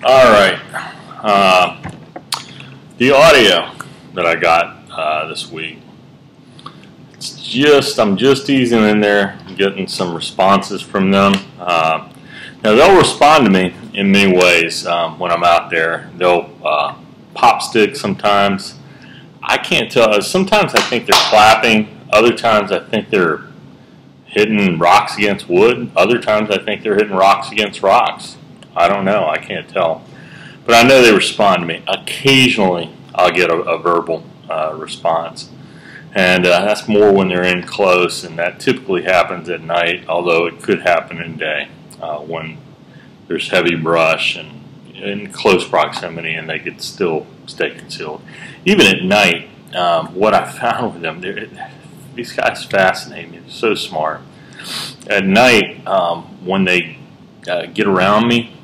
All right. The audio that I got this week, I'm just easing in there, getting some responses from them. Now they'll respond to me in many ways when I'm out there. They'll pop stick sometimes. I can't tell. Sometimes I think they're clapping. Other times I think they're hitting rocks against wood. Other times I think they're hitting rocks against rocks. I don't know. I can't tell. But I know they respond to me. Occasionally I'll get a verbal response. And that's more when they're in close, and that typically happens at night, although it could happen in day when there's heavy brush and in close proximity and they could still stay concealed. Even at night, what I found with them, these guys fascinate me. They're so smart. At night, when they get around me,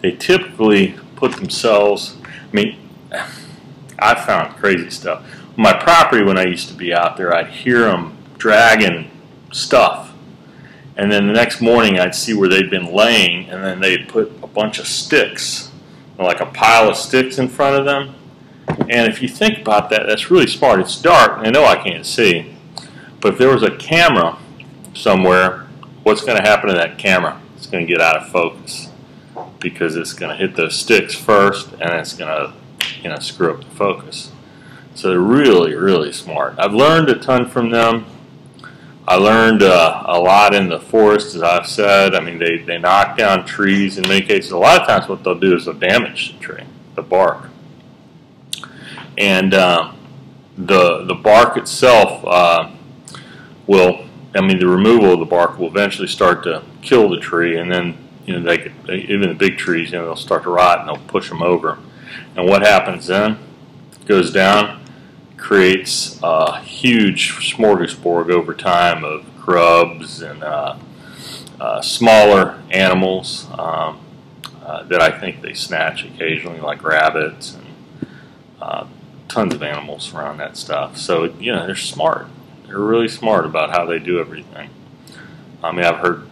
they typically put themselves, I found crazy stuff. On my property, when I used to be out there, I'd hear them dragging stuff. And then the next morning, I'd see where they'd been laying, and then they'd put a bunch of sticks, like a pile of sticks in front of them. And if you think about that, that's really smart. It's dark, and I know I can't see. But if there was a camera somewhere, what's going to happen to that camera? It's going to get out of focus because it's going to hit those sticks first, and it's going to screw up the focus. So they're really, really smart. I've learned a ton from them. I learned a lot in the forest, as I've said. They knock down trees in many cases. A lot of times what they'll do is they'll damage the tree, the bark. And the bark itself the removal of the bark will eventually start to kill the tree, and then even the big trees, they'll start to rot and they'll push them over. And what happens then? It goes down, creates a huge smorgasbord over time of grubs and smaller animals that I think they snatch occasionally, like rabbits and tons of animals around that stuff. So they're smart. They're really smart about how they do everything. I've heard.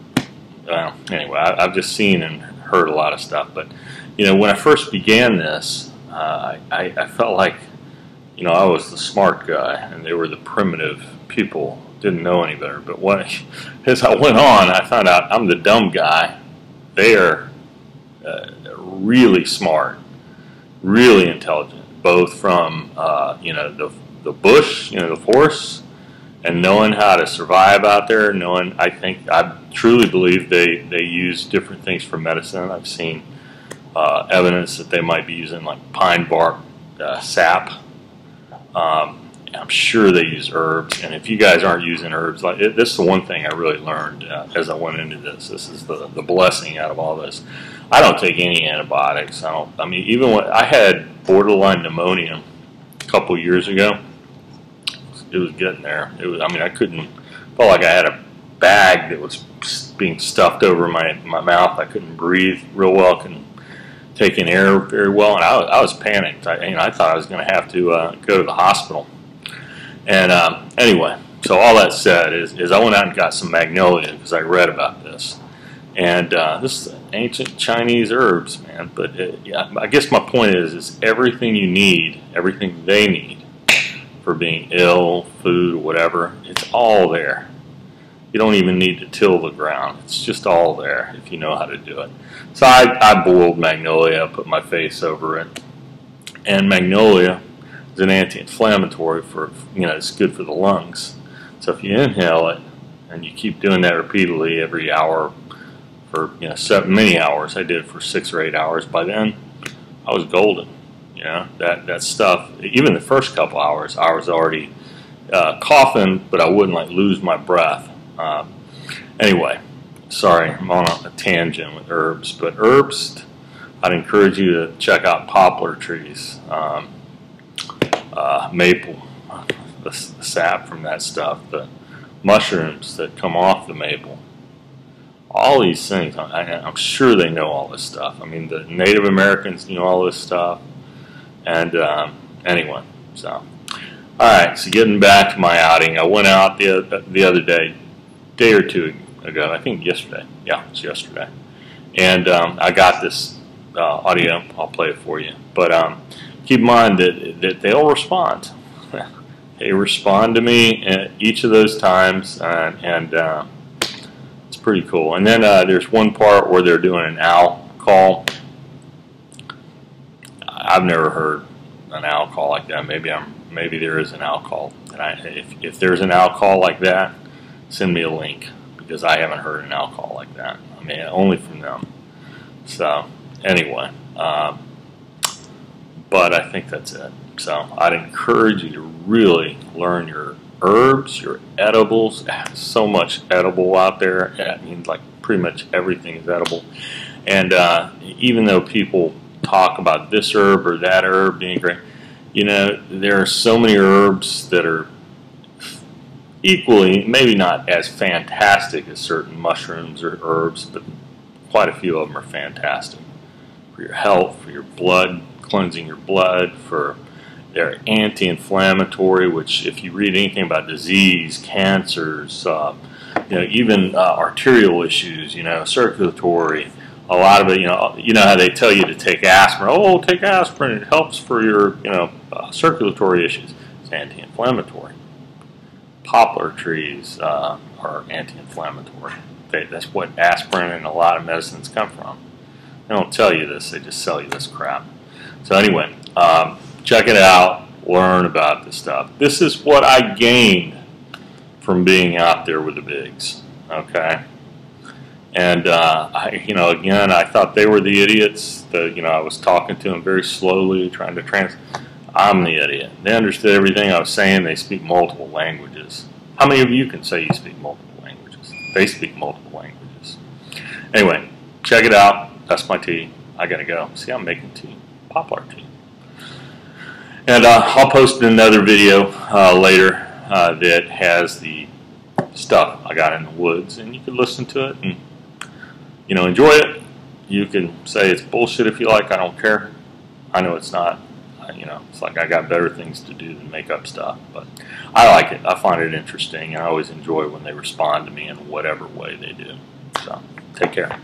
Anyway, I've just seen and heard a lot of stuff. But when I first began this, I felt like I was the smart guy and they were the primitive people, didn't know any better. But as I went on, I found out I'm the dumb guy. They are really smart, really intelligent, both from the bush, the forest, and knowing how to survive out there. I truly believe they use different things for medicine. I've seen evidence that they might be using like pine bark sap. I'm sure they use herbs, and if you guys aren't using herbs, this is the one thing I really learned as I went into this. This is the blessing out of all this. I don't take any antibiotics. Even when I had borderline pneumonia a couple years ago, it was getting there. I felt like I had a bag that was being stuffed over my mouth. I couldn't breathe real well, couldn't take in air very well, and I was panicked. I thought I was going to have to go to the hospital. And anyway, so all that said is I went out and got some magnolia because I read about this. And this is ancient Chinese herbs, man. But I guess my point is everything you need, everything they need for being ill, food, or whatever, it's all there. You don't even need to till the ground. It's just all there if you know how to do it. So I boiled magnolia, put my face over it. And magnolia is an anti-inflammatory it's good for the lungs. So if you inhale it and you keep doing that repeatedly every hour for many hours, I did it for 6 or 8 hours. By then, I was golden. That stuff, even the first couple hours, I was already coughing, but I wouldn't lose my breath. Anyway, sorry, I'm on a tangent with herbs, but herbs, I'd encourage you to check out poplar trees, maple, the sap from that stuff, the mushrooms that come off the maple. All these things, I'm sure they know all this stuff. The Native Americans knew all this stuff. And anyway, so all right. So getting back to my outing, I went out the other day or two ago. I think yesterday. Yeah, it was yesterday. And I got this audio, I'll play it for you. But keep in mind that they'll respond. They respond to me at each of those times, and it's pretty cool. And then there's one part where they're doing an owl call. I've never heard an owl call like that. Maybe there is an owl call. And if there's an owl call like that, send me a link, because I haven't heard an owl call like that. I mean, only from them. So anyway, but I think that's it. So I'd encourage you to really learn your herbs, your edibles. So much edible out there. I mean, like pretty much everything is edible. And even though people talk about this herb or that herb being great, you know, there are so many herbs that are equally, maybe not as fantastic as certain mushrooms or herbs, but quite a few of them are fantastic for your health, for your blood, cleansing your blood, for they're anti-inflammatory, which if you read anything about disease, cancers, you know, even arterial issues, you know, circulatory, a lot of it, you know how they tell you to take aspirin. Oh, take aspirin, it helps for your, you know, circulatory issues. It's anti-inflammatory. Poplar trees are anti-inflammatory. That's what aspirin and a lot of medicines come from. They don't tell you this, they just sell you this crap. So anyway, check it out, learn about this stuff. This is what I gained from being out there with the bigs, okay? And, you know, again, I thought they were the idiots. You know, I was talking to them very slowly, trying to I'm the idiot. They understood everything I was saying. They speak multiple languages. How many of you can say you speak multiple languages? They speak multiple languages. Anyway, check it out. That's my tea. I gotta go. See, I'm making tea. Poplar tea. And I'll post another video later that has the stuff I got in the woods, and you can listen to it and, you know, enjoy it. You can say it's bullshit if you like. I don't care. I know it's not. You know, it's like I got better things to do than make up stuff. But I like it. I find it interesting, and I always enjoy when they respond to me in whatever way they do. So, take care.